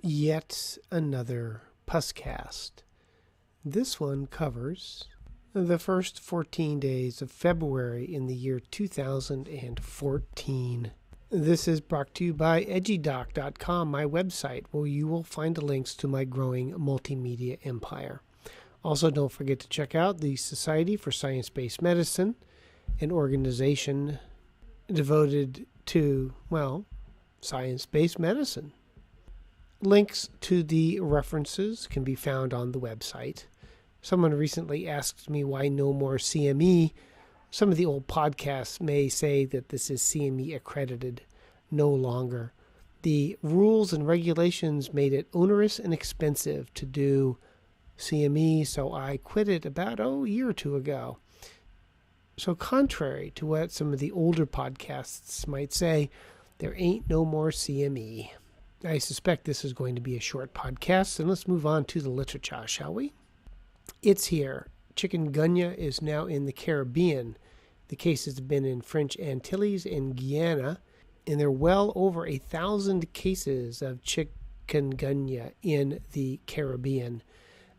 Yet another Puscast. This one covers the first 14 days of February in the year 2014. This is brought to you by edgydoc.com, my website, where you will find links to my growing multimedia empire. Also, don't forget to check out the Society for Science-Based Medicine, an organization devoted to, science-based medicine. Links to the references can be found on the website. Someone recently asked me why no more CME. Some of the old podcasts may say that this is CME accredited. No longer. The rules and regulations made it onerous and expensive to do CME, so I quit it about a year or two ago. So contrary to what some of the older podcasts might say, there ain't no more CME. I suspect this is going to be a short podcast, and let's move on to the literature, shall we? It's here. Chikungunya is now in the Caribbean. The cases have been in French Antilles and Guyana, and there are well over 1,000 cases of chikungunya in the Caribbean.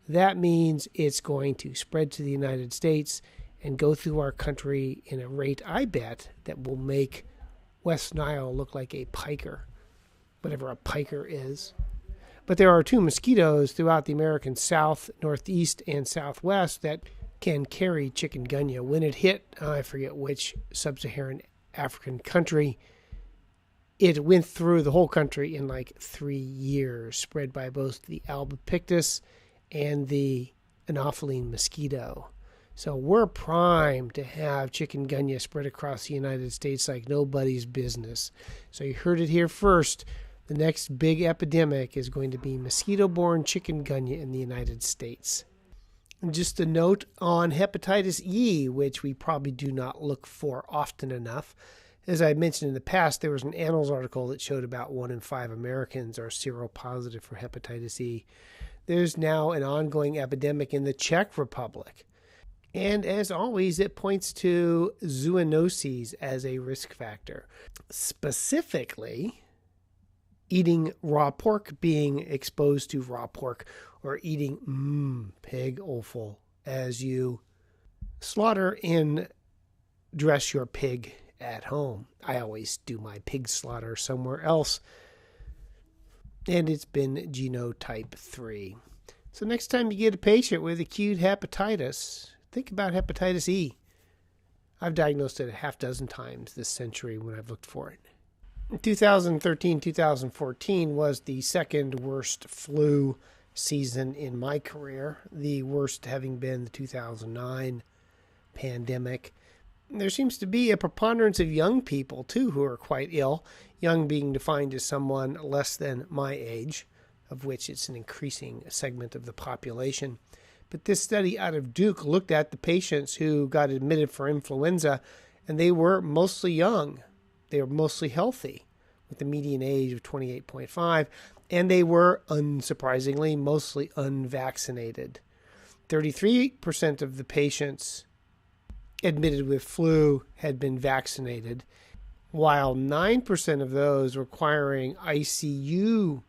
That means it's going to spread to the United States and go through our country in a rate, I bet, that will make West Nile look like a piker. Whatever a piker is. But there are two mosquitoes throughout the American South, Northeast, and Southwest that can carry chikungunya. When it hit, I forget which sub-Saharan African country, it went through the whole country in like 3 years, spread by both the albopictus and the Anopheline mosquito. So we're primed to have chikungunya spread across the United States like nobody's business. So you heard it here first. The next big epidemic is going to be mosquito-borne chikungunya in the United States. And just a note on hepatitis E, which we probably do not look for often enough. As I mentioned in the past, there was an Annals article that showed about 1 in 5 Americans are seropositive for hepatitis E. There's now an ongoing epidemic in the Czech Republic. And as always, it points to zoonoses as a risk factor. Specifically, eating raw pork, being exposed to raw pork, or eating pig offal as you slaughter and dress your pig at home. I always do my pig slaughter somewhere else, and it's been genotype 3. So next time you get a patient with acute hepatitis, think about hepatitis E. I've diagnosed it a half dozen times this century when I've looked for it. 2013-2014 was the second worst flu season in my career, the worst having been the 2009 pandemic. There seems to be a preponderance of young people, too, who are quite ill, young being defined as someone less than my age, of which it's an increasing segment of the population. But this study out of Duke looked at the patients who got admitted for influenza, and they were mostly young. They were mostly healthy, with a median age of 28.5, and they were, unsurprisingly, mostly unvaccinated. 33% of the patients admitted with flu had been vaccinated, while 9% of those requiring ICU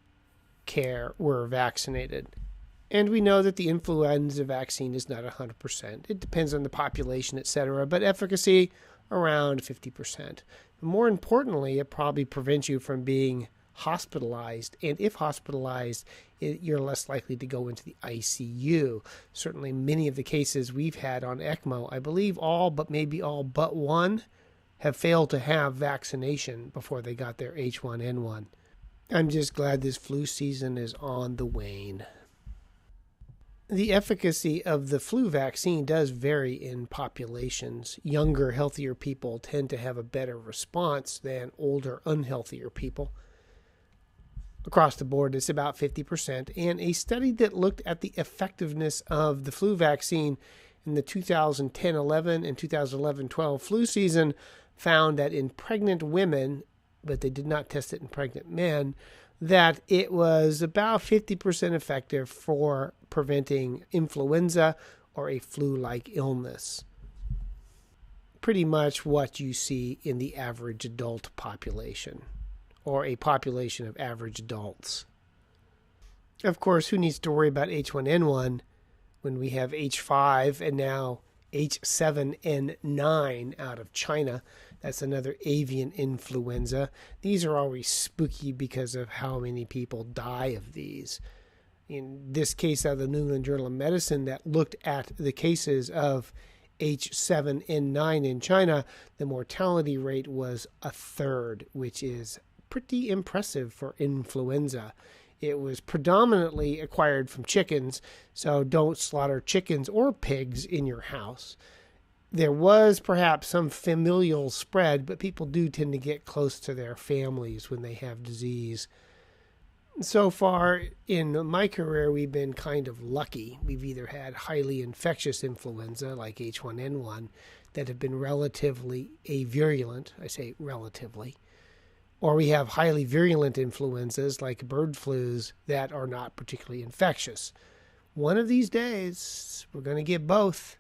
care were vaccinated. And we know that the influenza vaccine is not 100%. It depends on the population, etc., but efficacy around 50%. But more importantly, it probably prevents you from being hospitalized, and if hospitalized, you're less likely to go into the ICU. Certainly many of the cases we've had on ECMO, I believe all but one, have failed to have vaccination before they got their H1N1. I'm just glad this flu season is on the wane. The efficacy of the flu vaccine does vary in populations. Younger, healthier people tend to have a better response than older, unhealthier people. Across the board, it's about 50%. And a study that looked at the effectiveness of the flu vaccine in the 2010-11 and 2011-12 flu season found that in pregnant women, but they did not test it in pregnant men, that it was about 50% effective for preventing influenza or a flu-like illness. Pretty much what you see in the average adult population, or a population of average adults. Of course, who needs to worry about H1N1 when we have H5 and now H7N9 out of China? That's another avian influenza. These are always spooky because of how many people die of these. In this case out of the New England Journal of Medicine that looked at the cases of H7N9 in China, the mortality rate was a third, which is pretty impressive for influenza. It was predominantly acquired from chickens, so don't slaughter chickens or pigs in your house. There was perhaps some familial spread, but people do tend to get close to their families when they have disease. So far in my career, we've been kind of lucky. We've either had highly infectious influenza like H1N1 that have been relatively avirulent, I say relatively, or we have highly virulent influenzas like bird flus that are not particularly infectious. One of these days, we're going to get both.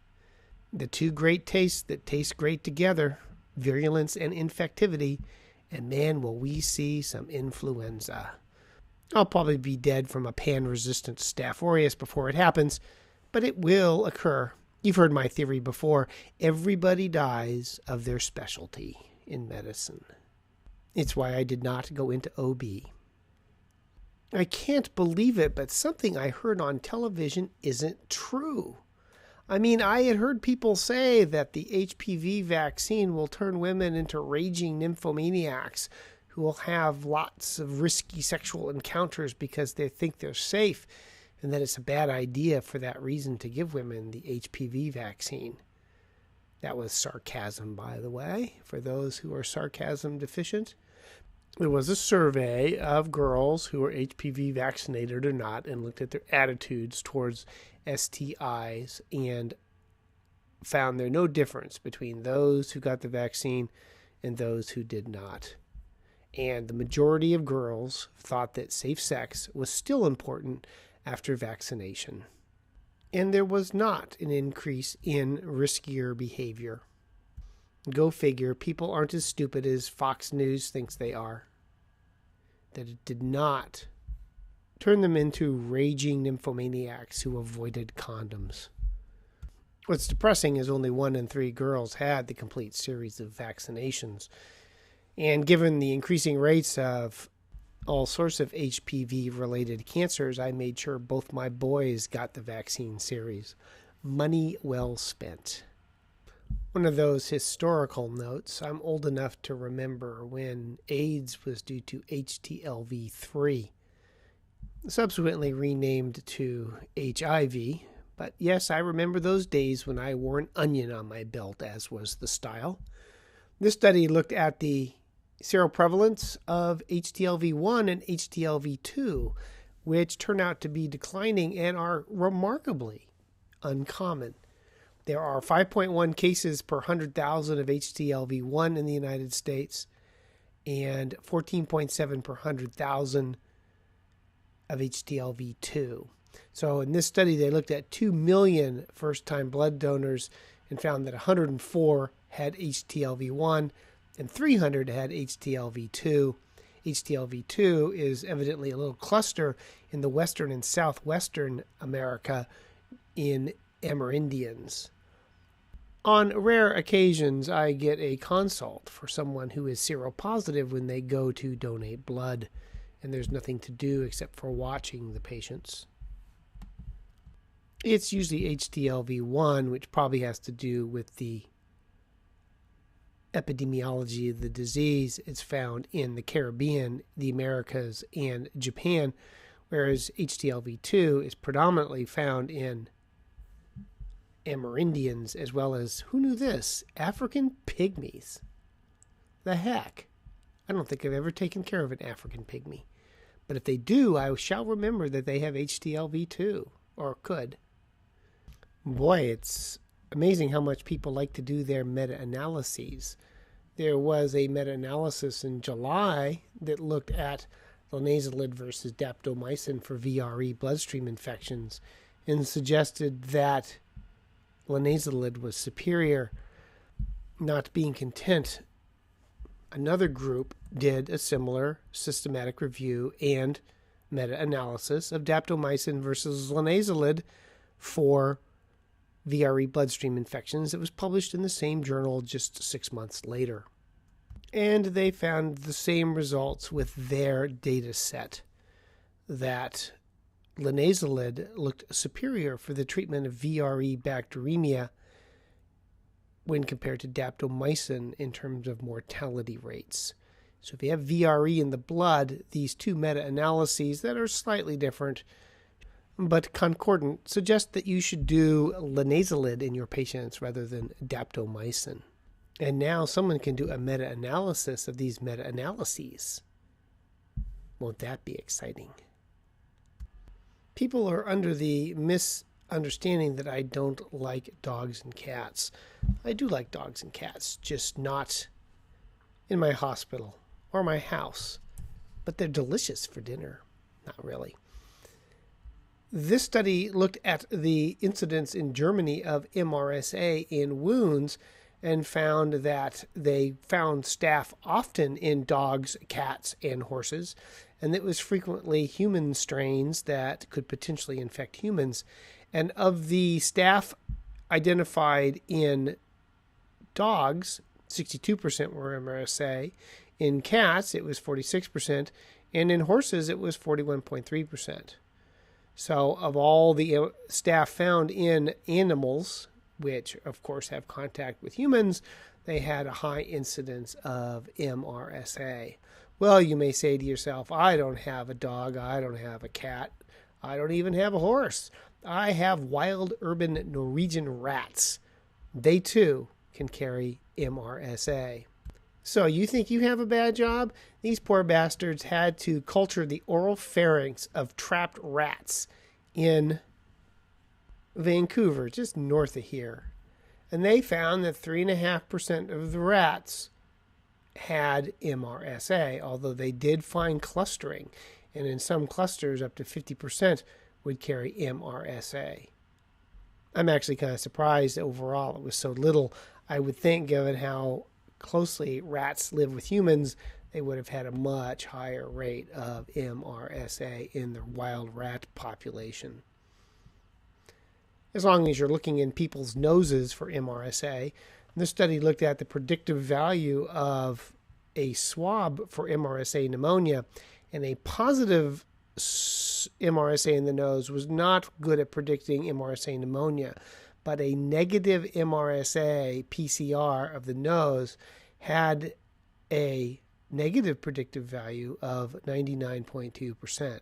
The two great tastes that taste great together, virulence and infectivity, and man, will we see some influenza. I'll probably be dead from a pan-resistant Staph aureus before it happens, but it will occur. You've heard my theory before. Everybody dies of their specialty in medicine. It's why I did not go into OB. I can't believe it, but something I heard on television isn't true. I mean, I had heard people say that the HPV vaccine will turn women into raging nymphomaniacs who will have lots of risky sexual encounters because they think they're safe, and that it's a bad idea for that reason to give women the HPV vaccine. That was sarcasm, by the way, for those who are sarcasm deficient. There was a survey of girls who were HPV vaccinated or not and looked at their attitudes towards STIs and found there no difference between those who got the vaccine and those who did not. And the majority of girls thought that safe sex was still important after vaccination. And there was not an increase in riskier behavior. Go figure, people aren't as stupid as Fox News thinks they are. That it did not turn them into raging nymphomaniacs who avoided condoms. What's depressing is only 1 in 3 girls had the complete series of vaccinations. And given the increasing rates of all sorts of HPV-related cancers, I made sure both my boys got the vaccine series. Money well spent. One of those historical notes, I'm old enough to remember when AIDS was due to HTLV-3, subsequently renamed to HIV. But yes, I remember those days when I wore an onion on my belt, as was the style. This study looked at the seroprevalence of HTLV-1 and HTLV-2, which turn out to be declining and are remarkably uncommon. There are 5.1 cases per 100,000 of HTLV-1 in the United States and 14.7 per 100,000 of HTLV-2. So in this study, they looked at 2 million first-time blood donors and found that 104 had HTLV-1 and 300 had HTLV-2. HTLV-2 is evidently a little cluster in the western and southwestern America in Amerindians. On rare occasions, I get a consult for someone who is seropositive when they go to donate blood, and there's nothing to do except for watching the patients. It's usually HTLV-1, which probably has to do with the epidemiology of the disease. It's found in the Caribbean, the Americas, and Japan, whereas HTLV-2 is predominantly found in Amerindians, as well as, who knew this, African pygmies. The heck? I don't think I've ever taken care of an African pygmy. But if they do, I shall remember that they have HTLV-2, or could. Boy, it's amazing how much people like to do their meta-analyses. There was a meta-analysis in July that looked at linezolid versus daptomycin for VRE bloodstream infections and suggested that linezolid was superior. Not being content, another group did a similar systematic review and meta-analysis of daptomycin versus linezolid for VRE bloodstream infections that was published in the same journal just 6 months later. And they found the same results with their data set, that linezolid looked superior for the treatment of VRE bacteremia when compared to daptomycin in terms of mortality rates. So if you have VRE in the blood, these two meta-analyses that are slightly different but concordant suggest that you should do linezolid in your patients rather than daptomycin. And now someone can do a meta-analysis of these meta-analyses. Won't that be exciting? People are under the misunderstanding that I don't like dogs and cats. I do like dogs and cats, just not in my hospital or my house. But they're delicious for dinner. Not really. This study looked at the incidence in Germany of MRSA in wounds and found that they found staph often in dogs, cats, and horses, and it was frequently human strains that could potentially infect humans. And of the staph identified in dogs, 62% were MRSA. In cats, it was 46%, and in horses, it was 41.3%. So of all the staph found in animals, which of course have contact with humans, they had a high incidence of MRSA. Well, you may say to yourself, I don't have a dog, I don't have a cat, I don't even have a horse. I have wild urban Norwegian rats. They too can carry MRSA. So you think you have a bad job? These poor bastards had to culture the oral pharynx of trapped rats in Vancouver, just north of here. And they found that 3.5% of the rats had MRSA, although they did find clustering. And in some clusters, up to 50% would carry MRSA. I'm actually kind of surprised that overall it was so little. I would think, given how closely rats live with humans, they would have had a much higher rate of MRSA in the wild rat population. As long as you're looking in people's noses for MRSA, this study looked at the predictive value of a swab for MRSA pneumonia, and a positive MRSA in the nose was not good at predicting MRSA pneumonia, but a negative MRSA PCR of the nose had a negative predictive value of 99.2%.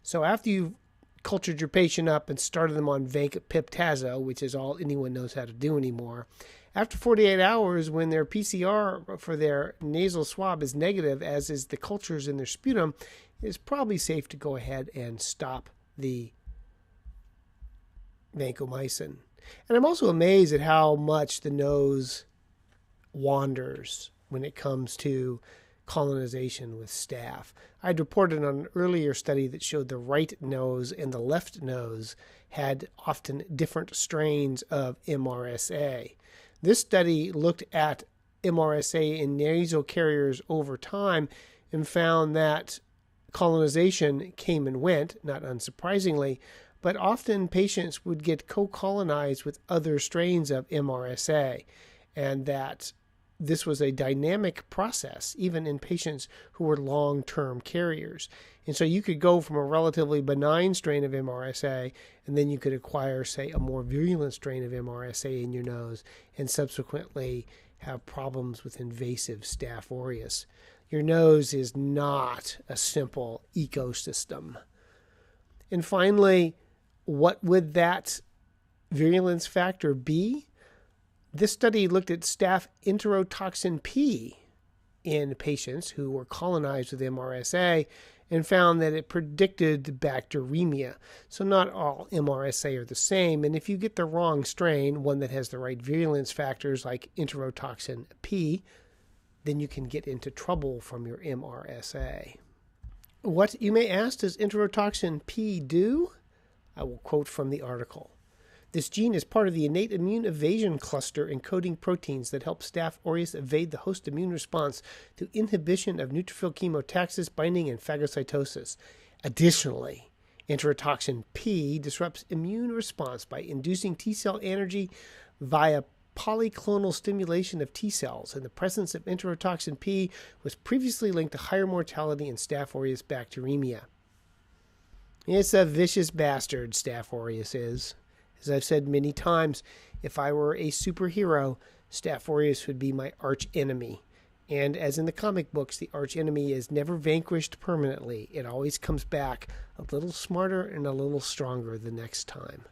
So after you've cultured your patient up and started them on Vancomycin, which is all anyone knows how to do anymore, after 48 hours, when their PCR for their nasal swab is negative, as is the cultures in their sputum, it's probably safe to go ahead and stop the vancomycin. And I'm also amazed at how much the nose wanders when it comes to colonization with staph. I'd reported on an earlier study that showed the right nose and the left nose had often different strains of MRSA. This study looked at MRSA in nasal carriers over time and found that colonization came and went, not unsurprisingly, but often patients would get co-colonized with other strains of MRSA, and that this was a dynamic process, even in patients who were long-term carriers. And so you could go from a relatively benign strain of MRSA, and then you could acquire, say, a more virulent strain of MRSA in your nose, and subsequently have problems with invasive Staph aureus. Your nose is not a simple ecosystem. And finally, what would that virulence factor be? This study looked at staph enterotoxin P in patients who were colonized with MRSA and found that it predicted bacteremia. So not all MRSA are the same, and if you get the wrong strain, one that has the right virulence factors like enterotoxin P, then you can get into trouble from your MRSA. What, you may ask, does enterotoxin P do? I will quote from the article. This gene is part of the innate immune evasion cluster encoding proteins that help Staph aureus evade the host immune response through inhibition of neutrophil chemotaxis binding and phagocytosis. Additionally, enterotoxin P disrupts immune response by inducing T cell energy via polyclonal stimulation of T cells, and the presence of enterotoxin P was previously linked to higher mortality in Staph aureus bacteremia. It's a vicious bastard, Staph aureus is. As I've said many times, if I were a superhero, Staph aureus would be my arch enemy. And as in the comic books, the arch enemy is never vanquished permanently. It always comes back a little smarter and a little stronger the next time.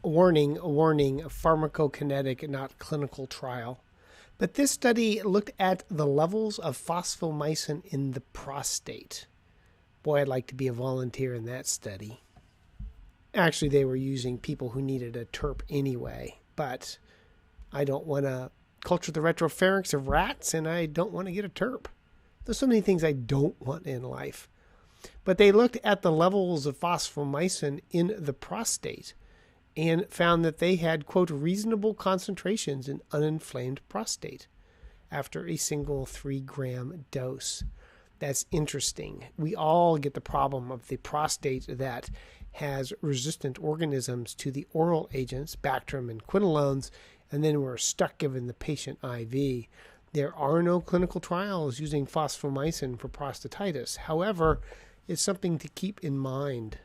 Warning, pharmacokinetic, not clinical trial. But this study looked at the levels of phosphomycin in the prostate. Boy, I'd like to be a volunteer in that study. Actually, they were using people who needed a TERP anyway, but I don't want to culture the retropharynx of rats, and I don't want to get a TERP. There's so many things I don't want in life. But they looked at the levels of phosphomycin in the prostate and found that they had, quote, reasonable concentrations in uninflamed prostate after a single 3-gram dose. That's interesting. We all get the problem of the prostate that has resistant organisms to the oral agents, Bactrim and quinolones, and then we're stuck giving the patient IV. There are no clinical trials using phosphomycin for prostatitis. However, it's something to keep in mind.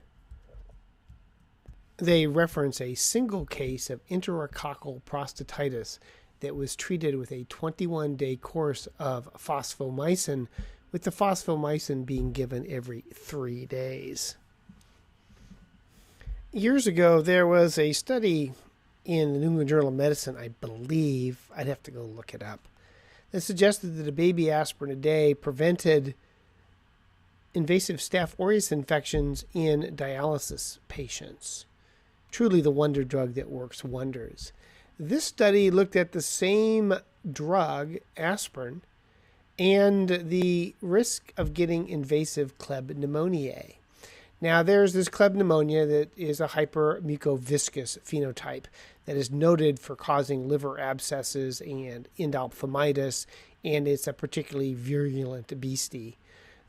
They reference a single case of enterococcal prostatitis that was treated with a 21-day course of phosphomycin, with the phosphomycin being given every 3 days. Years ago, there was a study in the New England Journal of Medicine, I believe, I'd have to go look it up, that suggested that a baby aspirin a day prevented invasive Staph aureus infections in dialysis patients. Truly the wonder drug that works wonders. This study looked at the same drug, aspirin, and the risk of getting invasive Klebsiella. Now, there's this Klebsiella that is a hypermucoviscous phenotype that is noted for causing liver abscesses and endophthalmitis, and it's a particularly virulent beastie.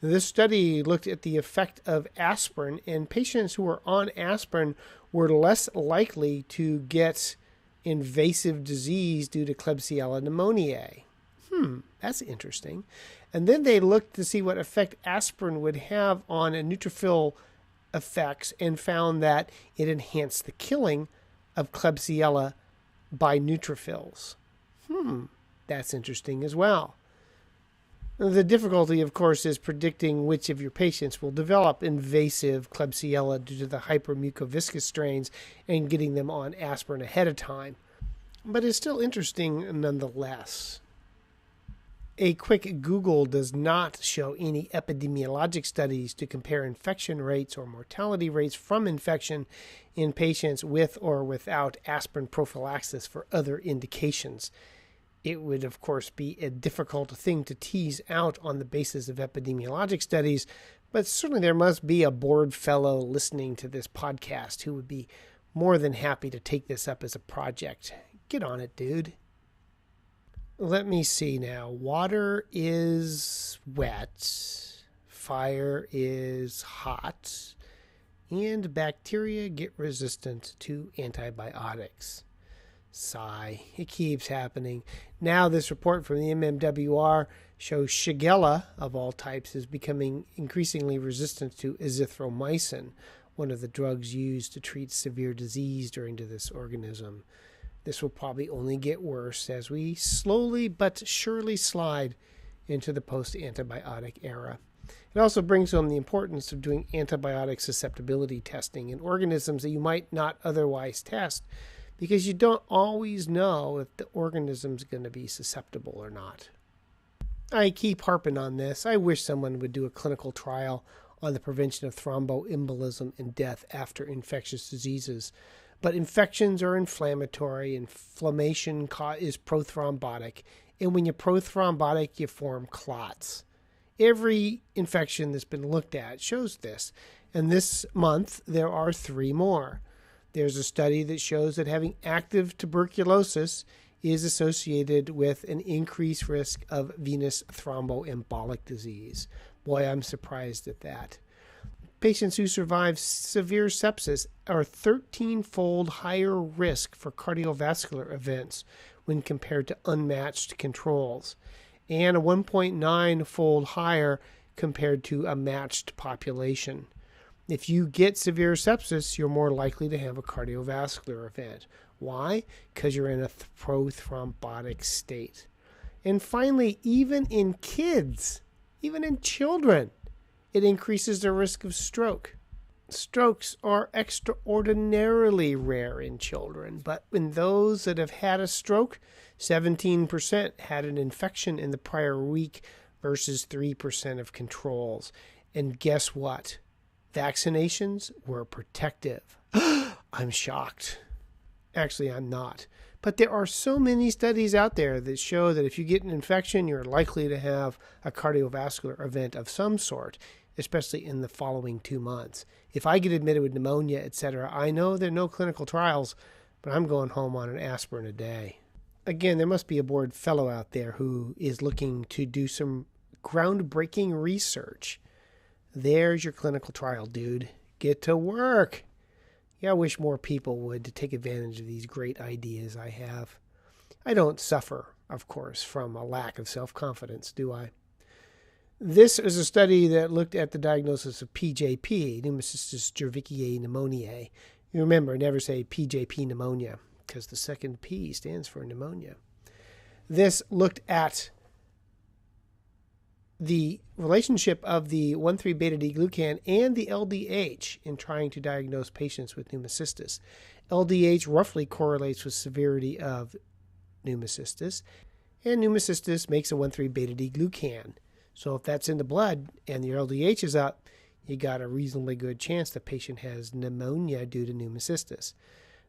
This study looked at the effect of aspirin, and patients who were on aspirin were less likely to get invasive disease due to Klebsiella pneumoniae. That's interesting. And then they looked to see what effect aspirin would have on a neutrophil effects and found that it enhanced the killing of Klebsiella by neutrophils. That's interesting as well. The difficulty, of course, is predicting which of your patients will develop invasive Klebsiella due to the hypermucoviscous strains and getting them on aspirin ahead of time. But it's still interesting nonetheless. A quick Google does not show any epidemiologic studies to compare infection rates or mortality rates from infection in patients with or without aspirin prophylaxis for other indications. It would, of course, be a difficult thing to tease out on the basis of epidemiologic studies, but certainly there must be a bored fellow listening to this podcast who would be more than happy to take this up as a project. Get on it, dude. Let me see now. Water is wet, fire is hot, and bacteria get resistant to antibiotics. Sigh. It keeps happening. Now this report from the MMWR shows Shigella, of all types, is becoming increasingly resistant to azithromycin, one of the drugs used to treat severe disease during this organism. This will probably only get worse as we slowly but surely slide into the post-antibiotic era. It also brings home the importance of doing antibiotic susceptibility testing in organisms that you might not otherwise test, because you don't always know if the organism's going to be susceptible or not. I keep harping on this. I wish someone would do a clinical trial on the prevention of thromboembolism and death after infectious diseases. But infections are inflammatory. Inflammation is prothrombotic. And when you're prothrombotic, you form clots. Every infection that's been looked at shows this. And this month, there are 3 more. There's a study that shows that having active tuberculosis is associated with an increased risk of venous thromboembolic disease. Boy, I'm surprised at that. Patients who survive severe sepsis are 13-fold higher risk for cardiovascular events when compared to unmatched controls, and a 1.9-fold higher compared to a matched population. If you get severe sepsis, you're more likely to have a cardiovascular event. Why? Because you're in a prothrombotic state. And finally, even in kids, even in children, it increases the risk of stroke. Strokes are extraordinarily rare in children, but in those that have had a stroke, 17% had an infection in the prior week versus 3% of controls. And guess what? Vaccinations were protective. I'm shocked. Actually, I'm not. But there are so many studies out there that show that if you get an infection, you're likely to have a cardiovascular event of some sort, especially in the following 2 months. If I get admitted with pneumonia, etc., I know there are no clinical trials, but I'm going home on an aspirin a day. Again, there must be a board fellow out there who is looking to do some groundbreaking research. There's your clinical trial, dude. Get to work. Yeah, I wish more people would to take advantage of these great ideas I have. I don't suffer, of course, from a lack of self-confidence, do I? This is a study that looked at the diagnosis of PJP, Pneumocystis jirovecii pneumoniae. You remember, never say PJP pneumonia, because the second P stands for pneumonia. This looked at the relationship of the 1,3-beta-D-glucan and the LDH in trying to diagnose patients with pneumocystis. LDH roughly correlates with severity of pneumocystis, and pneumocystis makes a 1,3-beta-D-glucan. So if that's in the blood and your LDH is up, you got a reasonably good chance the patient has pneumonia due to pneumocystis.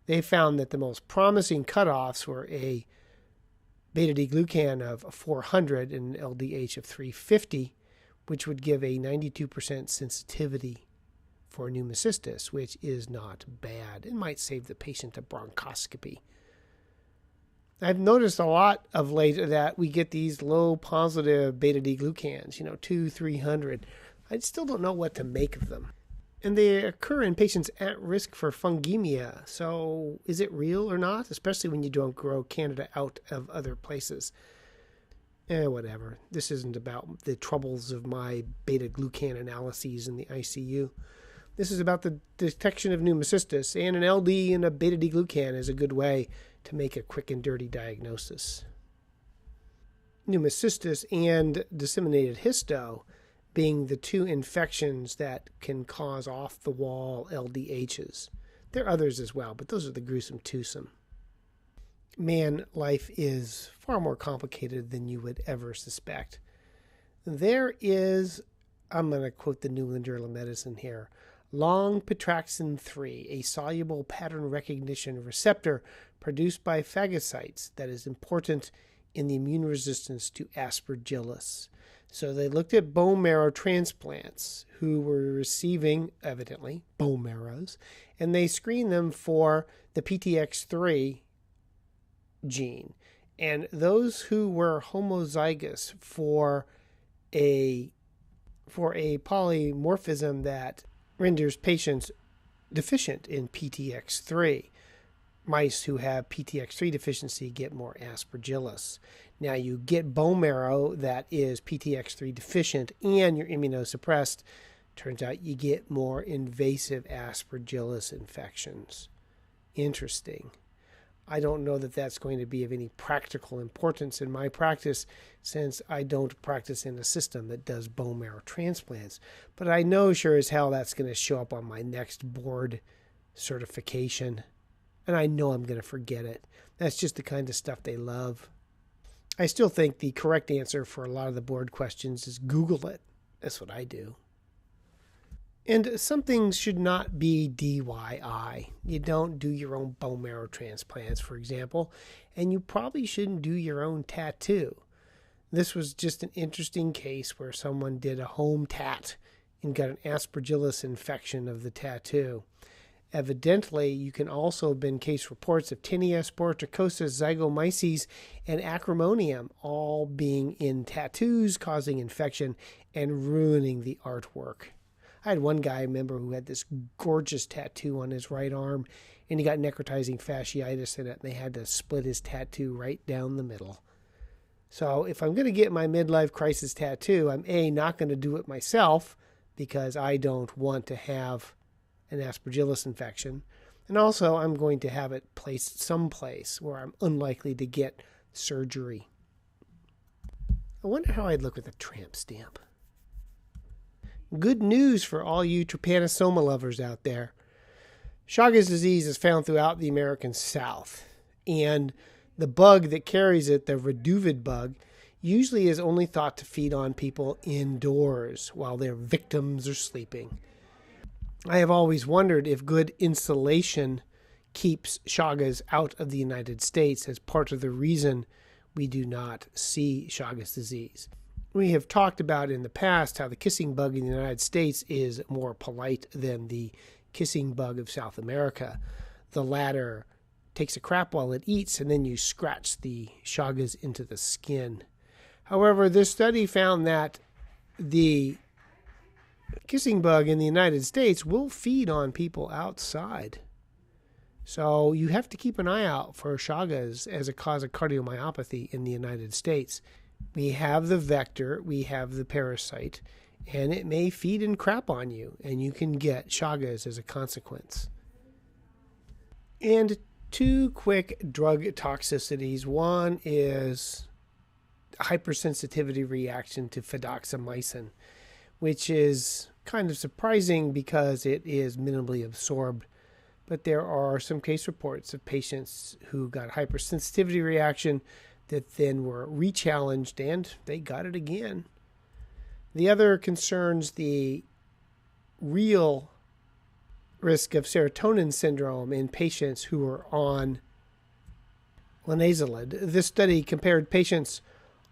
They found that the most promising cutoffs were a beta-D-glucan of 400 and an LDH of 350, which would give a 92% sensitivity for pneumocystis, which is not bad. It might save the patient a bronchoscopy. I've noticed a lot of late that we get these low positive beta-D-glucans, 200, 300. I still don't know what to make of them. And they occur in patients at risk for fungemia. So is it real or not? Especially when you don't grow Candida out of other places. Whatever. This isn't about the troubles of my beta-glucan analyses in the ICU. This is about the detection of pneumocystis, and an LD and a beta-D-glucan is a good way to make a quick and dirty diagnosis. Pneumocystis and disseminated histo being the two infections that can cause off-the-wall LDHs. There are others as well, but those are the gruesome twosome. Man, life is far more complicated than you would ever suspect. There is, I'm going to quote the New England Journal of Medicine here, long petraxin 3, a soluble pattern recognition receptor produced by phagocytes that is important in the immune resistance to aspergillus. So they looked at bone marrow transplants who were receiving, evidently, bone marrows, and they screened them for the PTX3 gene. And those who were homozygous for a polymorphism that renders patients deficient in PTX3, mice who have PTX3 deficiency get more aspergillus. Now you get bone marrow that is PTX3 deficient and you're immunosuppressed. Turns out you get more invasive aspergillus infections. Interesting. I don't know that that's going to be of any practical importance in my practice since I don't practice in a system that does bone marrow transplants. But I know sure as hell that's going to show up on my next board certification. And I know I'm going to forget it. That's just the kind of stuff they love. I still think the correct answer for a lot of the board questions is Google it. That's what I do. And some things should not be DIY. You don't do your own bone marrow transplants, for example, and you probably shouldn't do your own tattoo. This was just an interesting case where someone did a home tat and got an aspergillus infection of the tattoo. Evidently, you can also have been case reports of tinea, sporotrichosis, zygomyces, and acrimonium all being in tattoos, causing infection and ruining the artwork. I had one guy, I remember, who had this gorgeous tattoo on his right arm, and he got necrotizing fasciitis in it, and they had to split his tattoo right down the middle. So if I'm going to get my midlife crisis tattoo, I'm not going to do it myself because I don't want to have an Aspergillus infection. And also, I'm going to have it placed someplace where I'm unlikely to get surgery. I wonder how I'd look with a tramp stamp. Good news for all you trypanosoma lovers out there. Chagas disease is found throughout the American South, and the bug that carries it, the reduvid bug, usually is only thought to feed on people indoors while their victims are sleeping. I have always wondered if good insulation keeps Chagas out of the United States as part of the reason we do not see Chagas disease. We have talked about in the past how the kissing bug in the United States is more polite than the kissing bug of South America. The latter takes a crap while it eats, and then you scratch the Chagas into the skin. However, this study found that the kissing bug in the United States will feed on people outside. So you have to keep an eye out for Chagas as a cause of cardiomyopathy in the United States. We have the vector, we have the parasite, and it may feed and crap on you, and you can get Chagas as a consequence. And 2 quick drug toxicities. One is hypersensitivity reaction to fidaxomicin, which is kind of surprising because it is minimally absorbed. But there are some case reports of patients who got hypersensitivity reaction that then were rechallenged and they got it again. The other concerns the real risk of serotonin syndrome in patients who are on linezolid. This study compared patients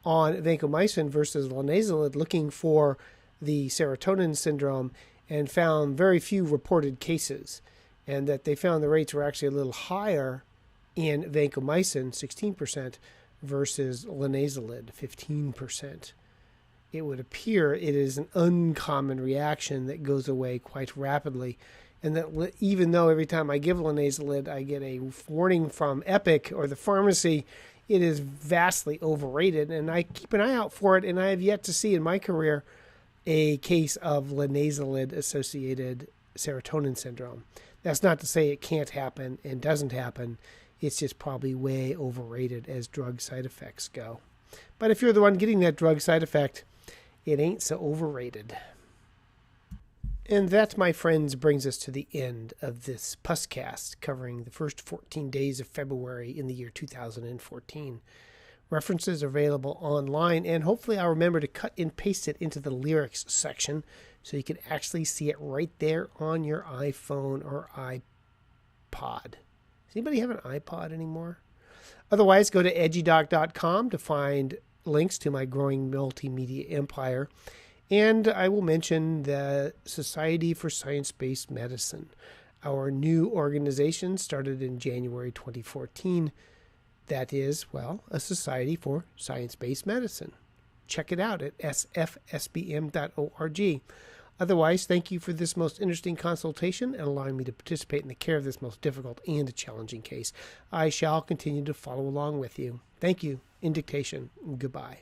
on vancomycin versus linezolid looking for the serotonin syndrome and found very few reported cases, and that they found the rates were actually a little higher in vancomycin, 16%, versus linezolid, 15%. It would appear it is an uncommon reaction that goes away quite rapidly, and that even though every time I give linezolid I get a warning from Epic or the pharmacy, it is vastly overrated, and I keep an eye out for it, and I have yet to see in my career a case of linezolid-associated serotonin syndrome. That's not to say it can't happen and doesn't happen. It's just probably way overrated as drug side effects go. But if you're the one getting that drug side effect, it ain't so overrated. And that, my friends, brings us to the end of this Puscast covering the first 14 days of February in the year 2014. References are available online, and hopefully I'll remember to cut and paste it into the lyrics section so you can actually see it right there on your iPhone or iPod. Does anybody have an iPod anymore? Otherwise, go to edgydoc.com to find links to my growing multimedia empire. And I will mention the Society for Science-Based Medicine. Our new organization started in January 2014. That is, well, a Society for Science-Based Medicine. Check it out at sfsbm.org. Otherwise, thank you for this most interesting consultation and allowing me to participate in the care of this most difficult and challenging case. I shall continue to follow along with you. Thank you. In dictation. Goodbye.